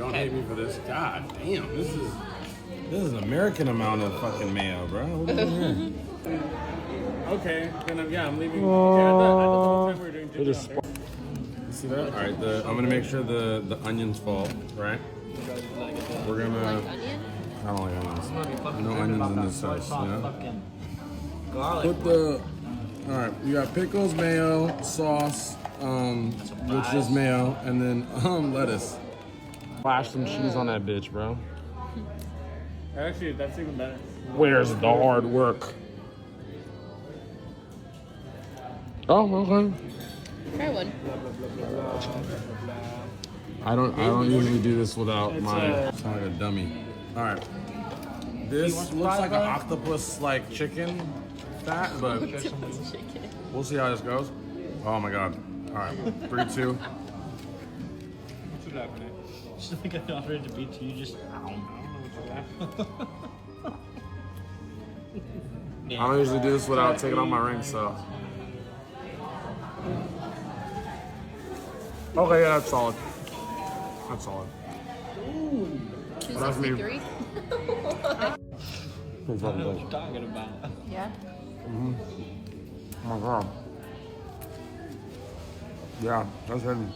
Don't hate me for this. God damn, this is an American amount of fucking mayo, bro. What are you doing here? Okay, then I'm leaving. Okay, I thought the whole time we were doing ginger. You see that? All right, I'm gonna make sure the onions fall, right? We're gonna. Onion? I don't like onions. No onions in this sauce, you know? Garlic. Put the. All right, we got pickles, mayo, sauce, which is mayo, and then lettuce. Splash some cheese on that bitch, bro. Actually, that's even better. Where's the hard work? Oh, okay. Try one. I don't usually do this without my. Sound like a dummy. All right. This looks like an octopus like chicken fat, but we'll see how this goes. Oh my god. All right. 3, 2. What's happening? Just like I wanted to beat you, just I don't know what's I don't usually do this without taking off my ring, so. Okay, yeah, that's solid. That's solid. That's me. 263? what you're talking about. Yeah. Oh my god. Yeah, that's hidden.